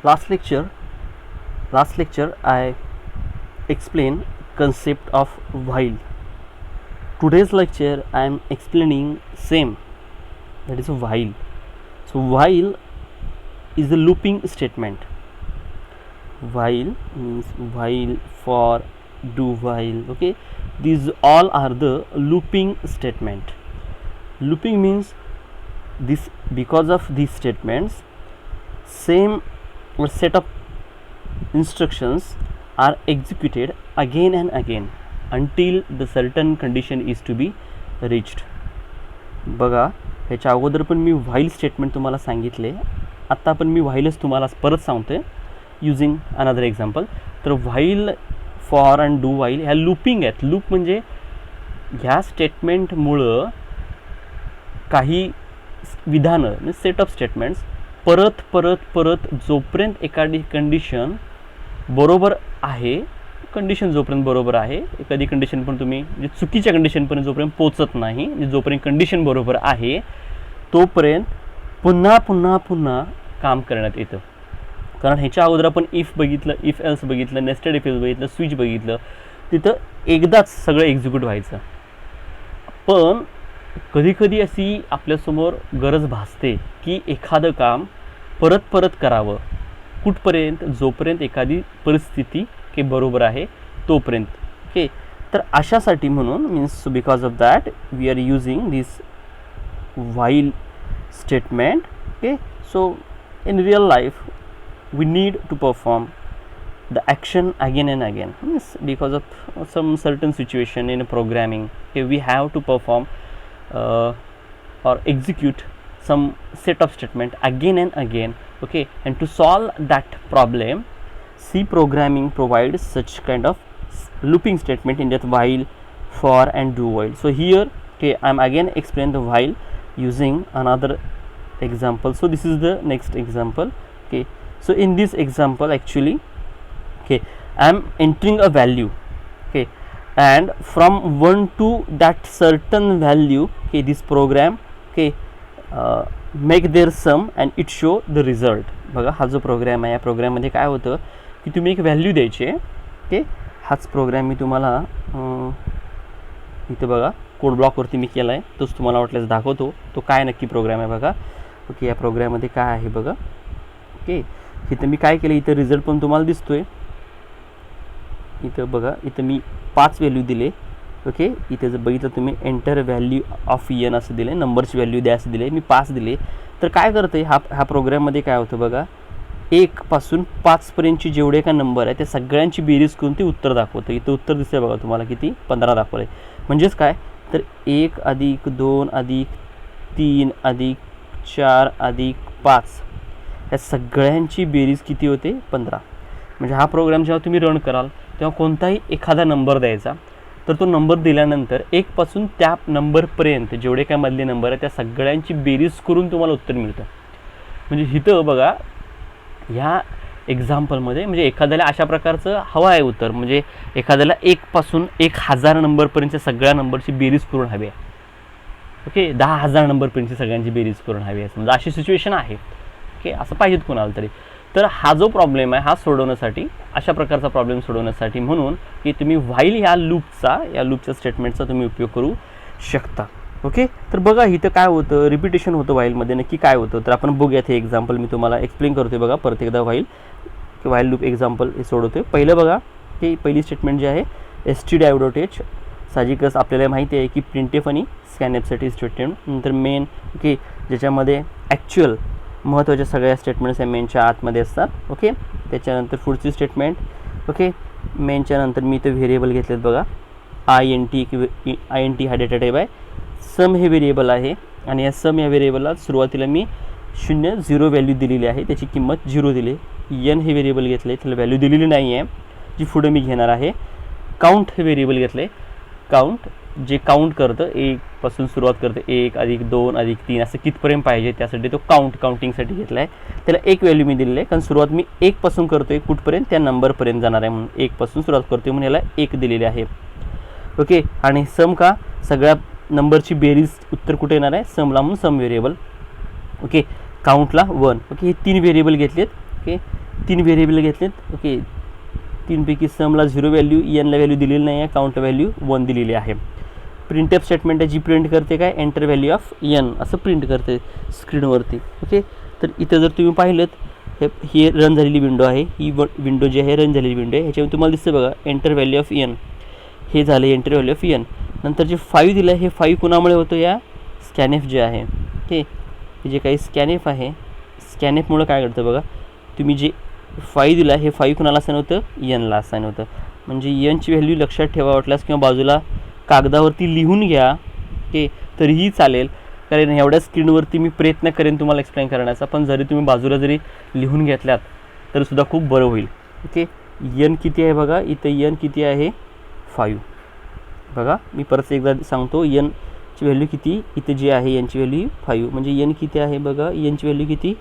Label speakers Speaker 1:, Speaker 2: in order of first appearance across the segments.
Speaker 1: last lecture I explained concept of while. Today's lecture I am explaining same, that is a while. So while is a looping statement. While means while, for, do while. Okay, these all are the looping statement. Looping means this, because of these statements same set of instructions are executed again and again until the certain condition is to be reached. बघा, ह्याच्या अगोदर पण मी while statement तुम्हाला सांगितले, आत्ता पण मी व्हाईलच तुम्हाला परत सांगतोय यूजिंग अनदर एक्झाम्पल. तर while, for and do while ह्या लूपिंग आहेत. लूप म्हणजे ह्या स्टेटमेंटमुळं काही विधानं म्हणजे सेट ऑफ स्टेटमेंट्स परत परत परत जोपर्यंत एखादी कंडिशन बरोबर आहे, कंडिशन जोपर्यंत बरोबर आहे, एखादी कंडिशन पण तुम्ही म्हणजे चुकीच्या कंडिशनपर्यंत जोपर्यंत पोचत नाही, म्हणजे जोपर्यंत कंडिशन बरोबर आहे तोपर्यंत पुन्हा पुन्हा पुन्हा काम करण्यात येतं. कारण ह्याच्या अगोदर आपण इफ बघितलं, इफ एल्स बघितलं, नेस्टेड इफ एल्स बघितलं, स्विच बघितलं, तिथं एकदाच सगळं एक्झिक्यूट व्हायचं. पण कधीकधी अशी आपल्यासमोर गरज भासते की एखादं काम परत परत करावं. कुठपर्यंत? जोपर्यंत एखादी परिस्थिती की बरोबर आहे तोपर्यंत. ओके, तर अशासाठी म्हणून means because of that we are using this while statement. Okay, so in real life we need to perform the action again and again, means because of some certain situation in programming. Okay, we have to perform or execute some set of statement again and again. Okay, and to solve that problem, C programming provides such kind of looping statement in that while, for and do while. So here, okay, I am again explain the while using another example. So this is the next example. Okay, so in this example actually, okay, I am entering a value. Okay, and from 1 to that certain value, okay, this program, okay, make their sum and it show the result. बघा, हा जो programme आहे या प्रोग्राममध्ये काय होतं की तुम्ही एक व्हॅल्यू द्यायची आहे. ओके, हाच प्रोग्राम मी तुम्हाला इथे बघा कोड ब्लॉकवरती मी केला आहे, तोच तुम्हाला वाटल्यास दाखवतो तो काय नक्की प्रोग्राम आहे. बघा, ओके, या प्रोग्राममध्ये काय आहे बघा. ओके, इथं मी काय केलं, इथं रिझल्ट पण तुम्हाला दिसतोय. इथं बघा, इथं मी 5 व्हॅल्यू दिले. ओके, इथे जर बघितलं तुम्ही एंटर व्हॅल्यू ऑफ एन असं दिले, नंबरची व्हॅल्यू द्या असं दिले, मी 5 दिले. तर काय करतं हा प्रोग्राममध्ये काय होतं बघा, 1 पासून 5 पर्यंतची जेवढे का नंबर आहे त्या सगळ्यांची बेरीज करून ते उत्तर दाखवतं. इथं उत्तर दिसतंय बघा तुम्हाला किती, 15 दाखवलं आहे. म्हणजेच काय, तर 1 + 2 + 3 + 4 + 5 या सगळ्यांची बेरीज किती होते, 15. म्हणजे हा प्रोग्राम जेव्हा तुम्ही रन कराल तेव्हा कोणताही एखादा नंबर द्यायचा, तर तो नंबर दिल्यानंतर 1 पासून त्या नंबरपर्यंत जेवढे काय मधले नंबर आहे त्या सगळ्यांची बेरीज करून तुम्हाला उत्तर मिळतं. म्हणजे इथं बघा ह्या एक्झाम्पलमध्ये म्हणजे एखाद्याला अशा प्रकारचं हवं आहे उत्तर, म्हणजे एखाद्याला 1 पासून 1000 नंबरपर्यंतच्या सगळ्या नंबरची बेरीज करून हवी आहे. ओके, 10,000 नंबरपर्यंतची सगळ्यांची बेरीज करून हवी आहे, समजा अशी सिच्युएशन आहे. ओके, असं पाहिजेत कोणाला तरी. तर हा जो प्रॉब्लेम आहे हा सोडवण्यासाठी, अशा प्रकारचा प्रॉब्लेम सोडवण्यासाठी म्हणून की तुम्ही व्हाईल या लूपच्या स्टेटमेंटचा तुम्ही उपयोग करू शकता. ओके, तर बघा इथं काय होतं, रिपिटेशन होतं व्हाईलमध्ये. नक्की काय होतं तर आपण बघूयात. हे एक्झाम्पल मी तुम्हाला एक्सप्लेन करतोय बघा परत एकदा. व्हाईल लूप एक्झाम्पल हे सोडवतोय. पहिलं बघा, की पहिली स्टेटमेंट जी आहे stdio.h, साहजिकच आपल्याला माहिती आहे की प्रिंटएफ आणि स्कॅनएफसाठी स्टेटमेंट. नंतर मेन, ओके, ज्याच्यामध्ये ॲक्च्युअल महत्त्वाच्या सगळ्या स्टेटमेंट्स या मेनच्या आतमध्ये असतात. ओके, त्याच्यानंतर पुढची स्टेटमेंट. ओके, मेनच्या नंतर मी इथं व्हेरिएबल घेतलेत बघा, INT हा डेटा टाईप आहे. सम हे व्हेरिएबल आहे आणि या सम या व्हेरिएबलला सुरुवातीला मी 0 0 व्हॅल्यू दिलेली आहे, त्याची किंमत 0 दिली. n हे व्हेरिएबल घेतलं आहे, त्याला व्हॅल्यू दिलेली नाही आहे जी पुढे मी घेणार आहे. काउंट हे व्हेरिएबल घेतलं आहे, काउंट जे काउंट करतं, 1 पासून सुरुवात करतं, 1 + 2 + 3 असं कितपर्यंत पाहिजे त्यासाठी तो काउंटिंगसाठी घेतला आहे. त्याला 1 व्हॅल्यू मी दिलेली आहे, कारण सुरुवात मी 1 पासून करतोय, कुठपर्यंत त्या नंबरपर्यंत जाणार आहे म्हणून 1 पासून सुरुवात करतोय म्हणून याला 1 दिलेले आहे. ओके, आणि सम का, सगळ्या नंबरची बेरीज उत्तर कुठे येणार आहे, समला म्हणून सम व्हेरिएबल. ओके, काउंटला 1. ओके, हे 3 व्हेरिएबल घेतलेत. ओके, 3 व्हेरिएबल घेतलेत. ओके, 3पैकी समला 0 व्हॅल्यू, एनला व्हॅल्यू दिलेली नाही आहे, काउंटला व्हॅल्यू 1 दिलेली आहे. प्रिंटफ स्टेटमेंट आहे जी प्रिंट करते काय, एंटर व्हॅल्यू ऑफ एन असं प्रिंट करते स्क्रीनवरती. ओके, तर इथं जर तुम्ही पाहिलं ही रन झालेली विंडो आहे, ही विंडो जी आहे रन झालेली विंडो आहे. ह्याच्यामध्ये तुम्हाला दिसतं बघा एंटर व्हॅल्यू ऑफ एन, हे झालं एंटर व्हॅल्यू ऑफ एन. नंतर जे 5 दिलं आहे हे 5 कुणामुळे होतं, या स्कॅनएफ जे आहे. ओके, हे जे काही स्कॅनएफ आहे, स्कॅनएफमुळं काय करतं बघा, तुम्ही जे 5 दिला हे 5 कुणाला असाइन होतं, एनला असाइन होतं. म्हणजे एनची व्हॅल्यू लक्षात ठेवा वाटल्यास किंवा बाजूला कागदावरती लिहून घ्या. ओके, तरीही चालेल, कारण एवढ्या स्क्रीनवरती मी प्रयत्न करेन तुम्हाला एक्सप्लेन करण्याचा, पण जरी तुम्ही बाजूला जरी लिहून घेतल्यात तरीसुद्धा खूप बरं होईल. ओके, एन किती आहे बघा, इथं एन किती आहे 5. बघा मी परत एकदा सांगतो, एनची व्हॅल्यू किती इथं जी आहे, एनची व्हॅल्यू 5, म्हणजे एन किती आहे बघा, एनची व्हॅल्यू किती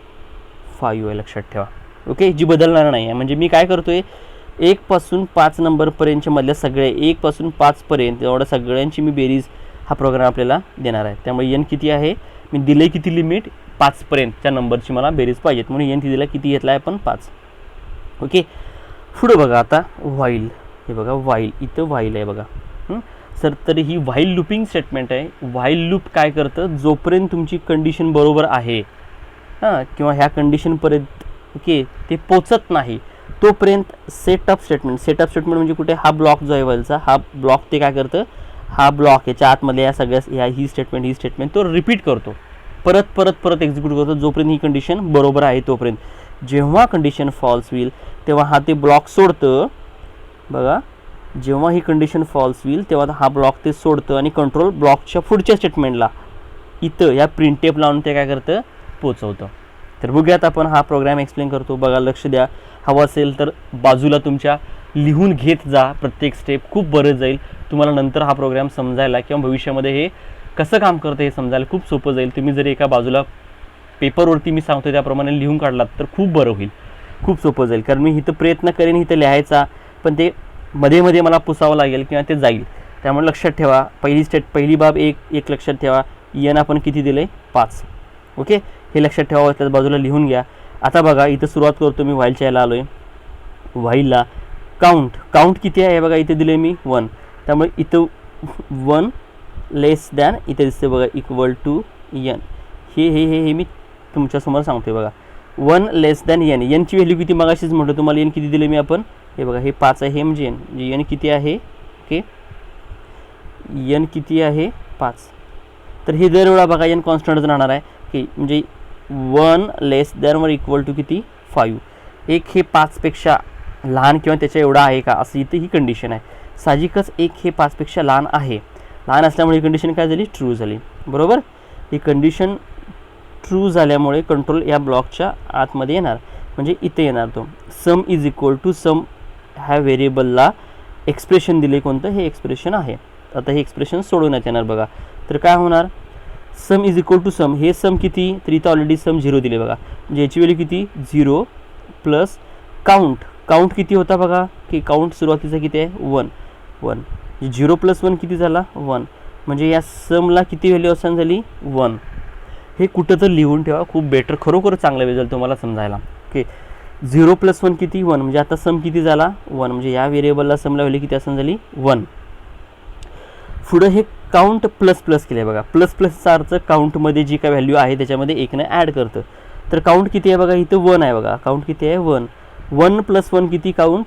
Speaker 1: 5 आहे, लक्षात ठेवा. ओके, जी बदलणार नाही आहे. म्हणजे मी काय करतो आहे, 1 पासून 5 नंबरपर्यंतच्या मधल्या सगळे 1 पासून 5 पर्यंत एवढ्या सगळ्यांची मी बेरीज हा प्रोग्राम आपल्याला देणार आहे. त्यामुळे एन किती आहे, मी दिले किती लिमिट 5 पर्यंतच्या नंबरची मला बेरीज पाहिजेत, म्हणून एन दिला किती घेतला आहे आपण 5. ओके, पुढं बघा आता व्हाईल, हे बघा व्हाईल, इथं व्हाईल आहे बघा. सर तर ही व्हाईल लूपिंग स्टेटमेंट आहे. व्हाईल लूप काय करतं, जोपर्यंत तुमची कंडिशन बरोबर आहे किंवा ह्या कंडिशनपर्यंत ओके ते पोचत नाही तोपर्यंत सेटअप स्टेटमेंट म्हणजे कुठे, हा ब्लॉक जो आहे व्हाईलचा, हा ब्लॉक ते काय करतं, हा ब्लॉक याच्या आतमध्ये या सगळ्या ही स्टेटमेंट तो रिपीट करतो, परत एक्झिक्यूट करतो जोपर्यंत ही कंडिशन बरोबर आहे तोपर्यंत. जेव्हा कंडिशन फॉल्स होईल तेव्हा हा ते ब्लॉक सोडतं बघा, जेव्हा ही कंडिशन फॉल्स होईल तेव्हा हा ब्लॉक ते सोडतं आणि कंट्रोल ब्लॉकच्या पुढच्या स्टेटमेंटला इथं या प्रिंटेप लावून ते काय करतं, पोचवतं. तर बघूयात आपण हा प्रोग्राम एक्सप्लेन करतो. बघा लक्ष द्या, हवं असेल तर बाजूला तुमच्या लिहून घेत जा प्रत्येक स्टेप, खूप बरं जाईल तुम्हाला नंतर हा प्रोग्राम समजायला किंवा भविष्यामध्ये हे कसं काम करतं हे समजायला खूप सोपं जाईल. तुम्ही जर एका बाजूला पेपरवरती मी सांगतो त्याप्रमाणे लिहून काढलात तर खूप बरं होईल, खूप सोपं जाईल. कारण मी इथं प्रयत्न करेन इथं लिहायचा, पण ते मध्ये मला पुसावं लागेल किंवा ते जाईल. त्यामुळे लक्षात ठेवा, पहिली बाब एक लक्षात ठेवा, एन आपण किती दिले 5. ओके, हे लक्षात ठेवावं, त्याच बाजूला लिहून घ्या. आता बघा इथं सुरुवात करतो मी, व्हाईलच्या याला आलो आहे. व्हाईलला काउंट किती आहे बघा, इथे दिले मी 1, त्यामुळे इथं 1 लेस दॅन इथे दिसते बघा इक्वल टू एन. हे मी तुमच्यासमोर सांगतोय बघा, 1 लेस दॅन एन. एनची व्हॅल्यू किती मगाशीच म्हटलं तुम्हाला, एन किती दिले मी आपण, हे बघा हे 5 आहे, हे म्हणजे एन, म्हणजे एन किती आहे, ओके एन किती आहे 5. तर हे दरवेळा बघा एन कॉन्स्टंटच राहणार आहे की, म्हणजे 1 लेस दॅन वर इक्वल टू किती 5. एक हे 5पेक्षा लहान किंवा त्याच्या एवढा आहे का, असं इथे ही कंडिशन आहे. साहजिकच एक हे 5पेक्षा लहान आहे, लहान असल्यामुळे ही कंडिशन काय झाली, ट्रू झाली. बरोबर, ही कंडिशन ट्रू झाल्यामुळे कंट्रोल या ब्लॉकच्या आतमध्ये येणार, म्हणजे इथे येणार तो सम इज इक्वल टू सम. ह्या व्हेरिएबलला एक्सप्रेशन दिले कोणतं, हे एक्सप्रेशन आहे. आता हे एक्सप्रेशन सोडवण्यात येणार बघा. तर काय होणार, सम इज इक्वल टू सम, हे सम किती, तर इथं ऑलरेडी सम 0 दिले बघा, म्हणजे याची व्हॅल्यू किती 0 प्लस काउंट किती होता बघा, की काउंट सुरुवातीचा किती आहे 1. 0 प्लस 1 किती झाला 1, म्हणजे या समला किती व्हॅल्यू असाइन झाली 1. हे कुठं तर लिहून ठेवा, खूप बेटर, खरोखर चांगलं वेळ जाईल तुम्हाला समजायला. ओके, 0 प्लस 1 किती 1, म्हणजे आता सम किती झाला 1, म्हणजे या व्हेरिएबलला समला व्हॅल्यू किती असाइन झाली 1. पुढं हे काउंट प्लस केलं आहे बघा, प्लसचा अर्थ काउंटमध्ये जी काय व्हॅल्यू आहे त्याच्यामध्ये 1ने ॲड करतं. तर काउंट किती आहे बघा, इथं 1 आहे बघा, काउंट किती आहे 1. 1 प्लस 1 किती, काउंट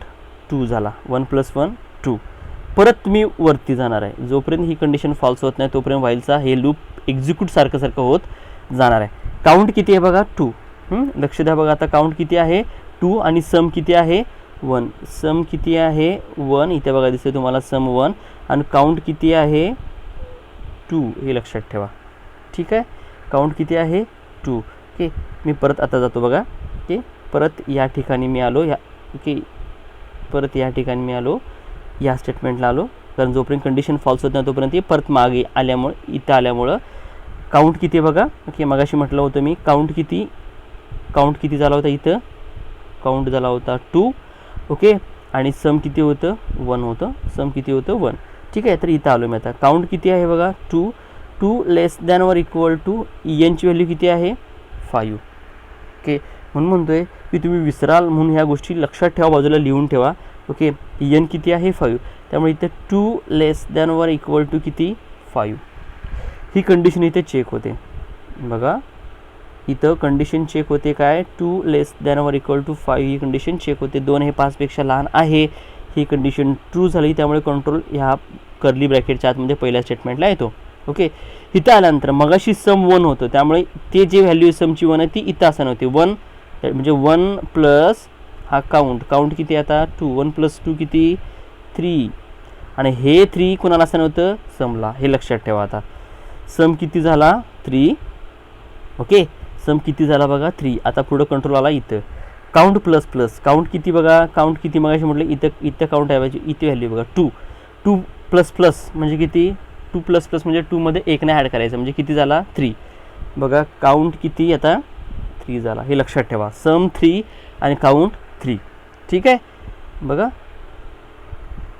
Speaker 1: 2 झाला, 1 प्लस 1 2. परत तुम्ही वरती जाणार आहे, जोपर्यंत ही कंडिशन फॉल्स होत नाही तोपर्यंत व्हाईलचा हे लूप एक्झिक्यूट सारखं होत जाणार आहे. काउंट किती आहे बघा 2. लक्ष द्या बघा, आता काउंट किती आहे 2 आणि सम किती आहे 1. सम किती आहे 1, इथे बघा दिसते तुम्हाला सम 1 आणि काउंट किती आहे 2, हे लक्षात ठेवा. ठीक आहे, काउंट किती आहे 2. ओके, मी परत आता जातो बघा. ओके, परत या ठिकाणी मी आलो, परत या ठिकाणी मी आलो, या स्टेटमेंटला आलो, कारण जोपर्यंत कंडिशन फॉल्स होत नाही तोपर्यंत परत मागे आल्यामुळे इथं आल्यामुळं काउंट किती आहे बघा. ओके, मगाशी म्हटलं होतं मी काउंट किती झाला होता, इथं काउंट झाला होता 2. ओके, आणि सम किती होतं 1 होतं, सम किती होतं 1. ठीक आहे, तर इथं आलो मी आता. काउंट किती आहे बघा 2 less than or equal to एनची value किती आहे 5. ओके, म्हणून म्हणतोय की तुम्ही विसराल म्हणून ह्या गोष्टी लक्षात ठेवा, बाजूला लिहून ठेवा. ओके, एन किती आहे 5, त्यामुळे इथे 2 less than or equal to किती 5. ही कंडिशन इथे चेक होते बघा, इथं कंडिशन चेक होते काय 2 less than or equal to 5 ही कंडिशन चेक होते. 2 हे 5 पेक्षा लहान आहे ही कंडिशन ट्रू झाली, त्यामुळे कंट्रोल ह्या कर्ली ब्रॅकेटच्या आतमध्ये पहिल्या स्टेटमेंटला येतो. ओके, इथं आल्यानंतर मगाशी सम 1 होतं, त्यामुळे ते जे व्हॅल्यू समची 1 आहे ती इथं असं नव्हती. 1 म्हणजे 1 प्लस हा काउंट किती आता 2, 1 प्लस 2 किती 3, आणि हे 3 कोणाला असं नव्हतं समला, हे लक्षात ठेवा. आता सम किती झाला 3. ओके, सम किती झाला बघा 3. आता पुढं कंट्रोल आला इथं काउंट प्लस प्लस, काउंट किती बघा, काउंट किती मगाशी म्हटलं इथं काउंट आहे, इथे व्हॅल्यू बघा 2 प्लस प्लस म्हणजे किती 2 प्लस प्लस म्हणजे 2 मध्ये 1 नाही ॲड करायचं, म्हणजे किती झाला 3. बघा काउंट किती आता 3 झाला, हे लक्षात ठेवा. सम 3 आणि काउंट 3. ठीक आहे बघा,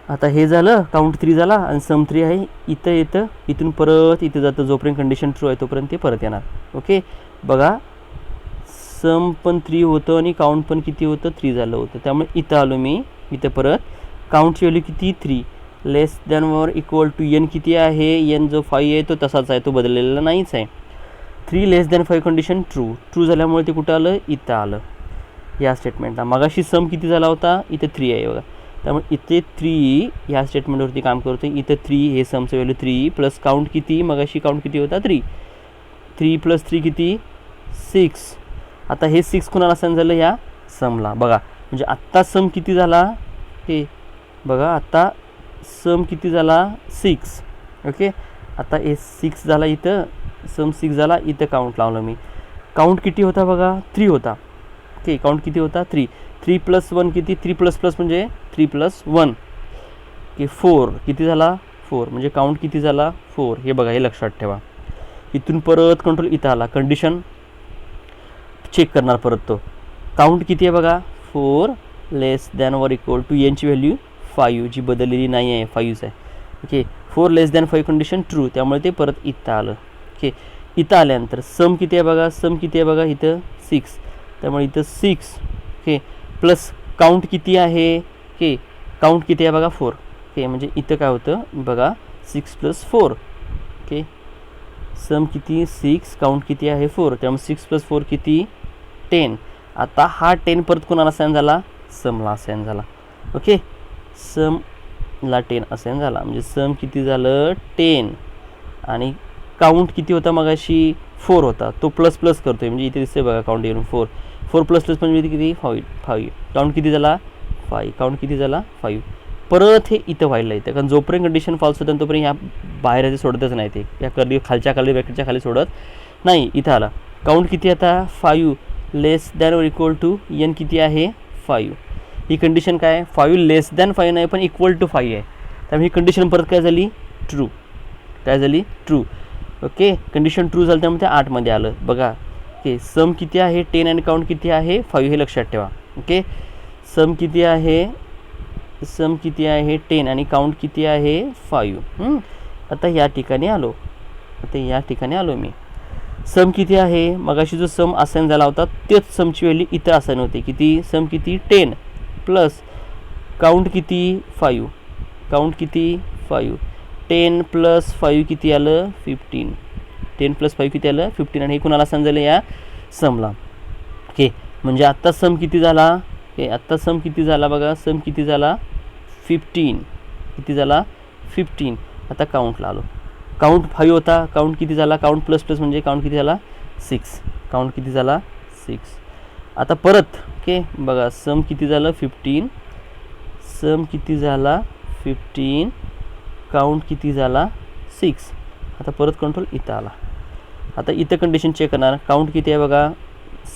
Speaker 1: आता हे झालं काउंट 3 झाला आणि सम 3 आहे. इथं येतं, इथून परत इथं जातं, जोपर्यंत कंडिशन ट्रू आहे तोपर्यंत ते परत येणार. ओके बघा, सम पण 3 होतं आणि काउंट पण किती होतं 3 झालं होतं, त्यामुळे इथं आलो मी. इथं परत काउंटची व्हॅल्यू किती 3 लेस than or equal to N किती आहे, एन जो 5 आहे तो तसाच आहे, तो बदललेला नाहीच आहे. 3 लेस दॅन 5 कंडिशन ट्रू झाल्यामुळे ते कुठं आलं इथं आलं या स्टेटमेंटला. मगाशी सम किती झाला होता, इथे 3 आहे बघा, त्यामुळे इथे 3 ह्या स्टेटमेंटवरती काम करतो. इथं 3 हे समचं व्हॅल्यू 3 प्लस काउंट किती, मगाशी काउंट किती होता 3 प्लस 3 किती 6. आता हे 6 कोणाला असाइन झालं ह्या समला बघा, म्हणजे आत्ता सम किती झाला हे बघा, आता सम किती झाला 6. ओके, आता हे 6 झाला, इथं सम 6 झाला, इथं काउंट लावलं मी. काउंट किती होता बघा 3 होता. ओके, काउंट किती होता 3 प्लस 1 किती 3 प्लस प्लस म्हणजे 3 प्लस 1 की 4 किती झाला 4, म्हणजे काउंट किती झाला 4. हे बघा, हे लक्षात ठेवा. इथून परत कंट्रोल इथं आला, कंडिशन चेक करणार परत. तो काउंट किती आहे बघा 4 लेस than or equal to एनची value 5 जी बदललेली नाही आहे 5 आहे. ओके, 4 लेस दॅन 5 कंडिशन ट्रू, त्यामुळे ते परत इथं आलं. ओके, इथं आल्यानंतर सम किती आहे बघा, सम किती आहे बघा इथं 6, त्यामुळे इथं 6. ओके, प्लस काउंट किती आहे, ओके काउंट किती आहे बघा 4. ओके, म्हणजे इथं काय होतं बघा 6 प्लस 4. ओके, सम किती 6, काउंट किती आहे 4, त्यामुळे 6 प्लस 4 किती 10. आता हा 10 परत कोणाला असाइन झाला, समला असाइन झाला. ओके, समला 10 असाइन झाला, म्हणजे सम किती झालं 10 आणि काउंट किती होता मगाशी 4 होता, तो प्लस प्लस करतोय, म्हणजे इथे दिसतंय बघा काउंट येऊन 4 प्लस प्लस म्हणजे किती 5. काउंट किती झाला 5, काउंट किती झाला 5. परत हे इथं व्हायला येतं, कारण जोपर्यंत कंडिशन फॉल्स होतं तोपर्यंत ह्या बाहेर ते सोडतच नाही, ते या कर्ली खालच्या कर्ली ब्रॅकेटच्या खाली सोडत नाही. इथं आला काउंट किती आता 5 लेस than or equal to N किती आहे 5. ही कंडिशन काय 5 लेस दॅन 5 नाही पण इक्वल टू 5 आहे, त्यामुळे ही कंडिशन परत काय झाली ट्रू, काय झाली ट्रू. ओके, कंडिशन ट्रू झाली त्यामुळे ते 8मध्ये आलं बघा. ओके, सम किती आहे 10 आणि काउंट किती आहे 5, हे लक्षात ठेवा. ओके, सम किती आहे 10 आणि काउंट किती आहे 5. आता या ठिकाणी आलो, मी. सम किती आहे, मगाशी जो सम असाइन झाला होता तेच समची व्हॅल्यू इथं असाइन होते. किती सम किती 10 प्लस काउंट किती 5, काउंट किती 5, 10 प्लस 5 किती आलं 15, 10 प्लस 5 किती आलं 15, आणि हे कुणाला असाइन झालं या समला. ओके, म्हणजे आत्ता सम किती झाला, आत्ता सम किती झाला बघा, सम किती झाला 15, किती झाला 15. आता काउंटला आलो, काउंट 5 होता, काउंट किती झाला, काउंट प्लस प्लस म्हणजे काउंट किती झाला 6, काउंट किती झाला 6. आता परत ओके बघा, सम किती झालं 15, सम किती झाला 15, काउंट किती झाला 6. आता परत कंट्रोल इथं आला. आता इथं कंडिशन चेक करणार, काउंट किती आहे बघा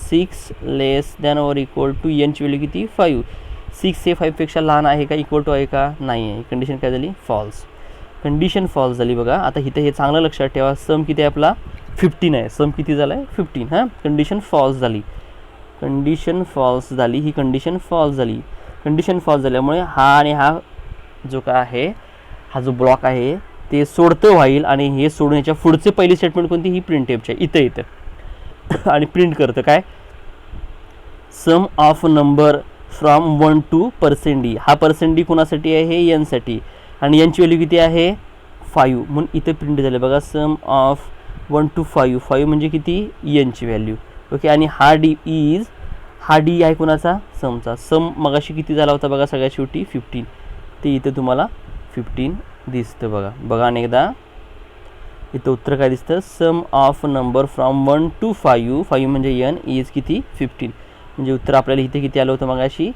Speaker 1: 6 लेस दॅन और इक्वल टू एनची व्हॅल्यू किती 5. 6 हे 5पेक्षा लहान आहे का, इक्वल टू आहे का, नाही आहे. कंडिशन काय झाली फॉल्स, कंडिशन फॉल्स झाली बघा. आता इथं हे चांगलं लक्षात ठेवा, सम किती आहे आपला 15 आहे, सम किती झाला आहे 15. हां, कंडिशन फॉल्स झाली, कंडिशन फॉल्स झाली, ही कंडिशन फॉल्स झाली. कंडिशन फॉल्स झाल्यामुळे हा आणि हा जो काय आहे, हा जो ब्लॉक आहे ते सोडतं व्हाईल, आणि हे सोडण्याच्या पुढचे पहिली स्टेटमेंट कोणती, ही प्रिंट टेपची आहे, इथं आणि प्रिंट करतं काय sum of number from 1 to %d. हा %d कोणासाठी आहे, एन साठी, आणि एनची व्हॅल्यू किती आहे 5, म्हणून इथे प्रिंट झालं बघा सम ऑफ 1 to 5. 5 म्हणजे किती, एनची व्हॅल्यू. ओके, आणि हा डी इज, हा डी आहे कोणाचा, समचा. सम मगाशी किती झाला होता बघा सगळ्यात शेवटी 15, ते इथं तुम्हाला 15 दिसतं बघा. बघा अनेकदा इथं उत्तर काय दिसतं, सम ऑफ नंबर फ्रॉम 1 to 5, 5 म्हणजे एन, इज किती 15, म्हणजे उत्तर आपल्याला इथे किती आलं होतं मगाशी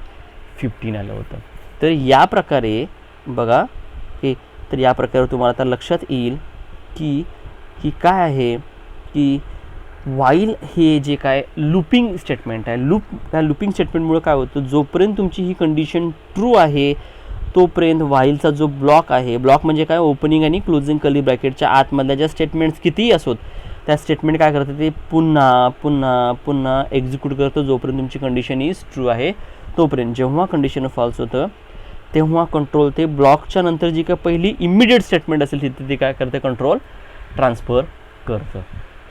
Speaker 1: 15 आलं होतं. तर या प्रकारे बघा हे, तर या प्रकारे तुम्हाला आता लक्षात येईल की काय आहे की वाईल हे जे काय लूपिंग स्टेटमेंट आहे, त्या लूपिंग स्टेटमेंटमुळे काय होतं, जोपर्यंत तुमची ही कंडिशन ट्रू आहे तोपर्यंत वाईलचा जो ब्लॉक आहे, ब्लॉक म्हणजे काय, ओपनिंग आणि क्लोजिंग कर्ली ब्रॅकेटच्या आतमधल्या ज्या स्टेटमेंट्स कितीही असोत त्या स्टेटमेंट काय करतं, ते पुन्हा पुन्हा पुन्हा एक्झिक्यूट करतं जोपर्यंत तुमची कंडिशन इज ट्रू आहे तोपर्यंत. जेव्हा कंडिशन फॉल्स होतं तेव्हा कंट्रोल ते ब्लॉकच्या नंतर जी काय पहिली इमिडिएट स्टेटमेंट असेल तिथे ते काय करतं, कंट्रोल ट्रान्सफर करतं.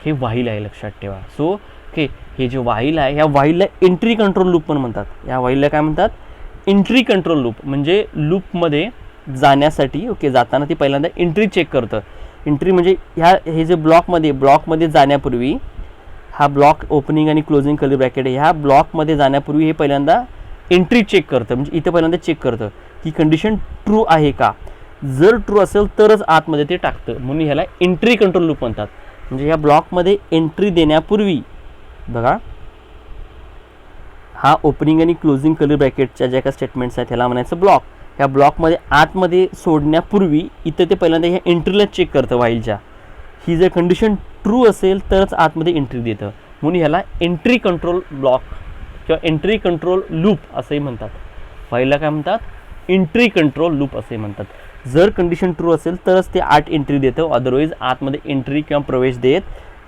Speaker 1: हे वाईल आहे, लक्षात ठेवा. सो ओके, हे जे वाईल आहे ह्या वाईलला एंट्री कंट्रोल लूप पण म्हणतात. या वाईलला काय म्हणतात, एंट्री कंट्रोल लूप. म्हणजे लूपमध्ये जाण्यासाठी ओके जाताना ती पहिल्यांदा एंट्री चेक करतं. एंट्री म्हणजे हे जे ब्लॉकमध्ये जाण्यापूर्वी, हा ब्लॉक ओपनिंग आणि क्लोजिंग कर्ली ब्रॅकेट ह्या ब्लॉकमध्ये जाण्यापूर्वी हे पहिल्यांदा एंट्री चेक करतं. म्हणजे इथं पहिल्यांदा चेक करतं की कंडिशन ट्रू आहे का, जर ट्रू असेल तरच आतमध्ये ते टाकतं, म्हणून ह्याला एंट्री कंट्रोल लूप म्हणतात. म्हणजे ह्या ब्लॉकमध्ये एंट्री देण्यापूर्वी बघा, हा ओपनिंग आणि क्लोजिंग कर्ली ब्रॅकेटच्या ज्या काही स्टेटमेंट्स आहेत ह्याला म्हणायचं ब्लॉक. ह्या ब्लॉकमध्ये आतमध्ये सोडण्यापूर्वी इथं ते पहिल्यांदा ह्या एंट्रीला चेक करतं वाईलच्या. ही जर कंडिशन ट्रू असेल तरच आतमध्ये एंट्री देतं, म्हणून ह्याला एंट्री कंट्रोल ब्लॉक किंवा एंट्री कंट्रोल लूप असंही म्हणतात. वाईलला काय म्हणतात, एंट्री कंट्रोल लूप असे म्हणतात. जर कंडिशन ट्रू असेल तरच ते आत एंट्री देतं, अदरवाईज आतमध्ये एंट्री किंवा प्रवेश देत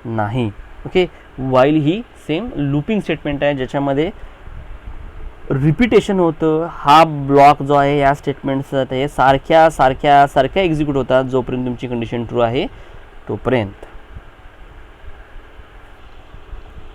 Speaker 1: नाही. ओके, वाईल ही सेम लूपिंग स्टेटमेंट आहे ज्याच्यामध्ये रिपिटेशन होतं. हा ब्लॉक जो आहे या स्टेटमेंट्स हे सारख्या एक्झिक्यूट होतात जोपर्यंत तुमची कंडिशन ट्रू आहे तोपर्यंत.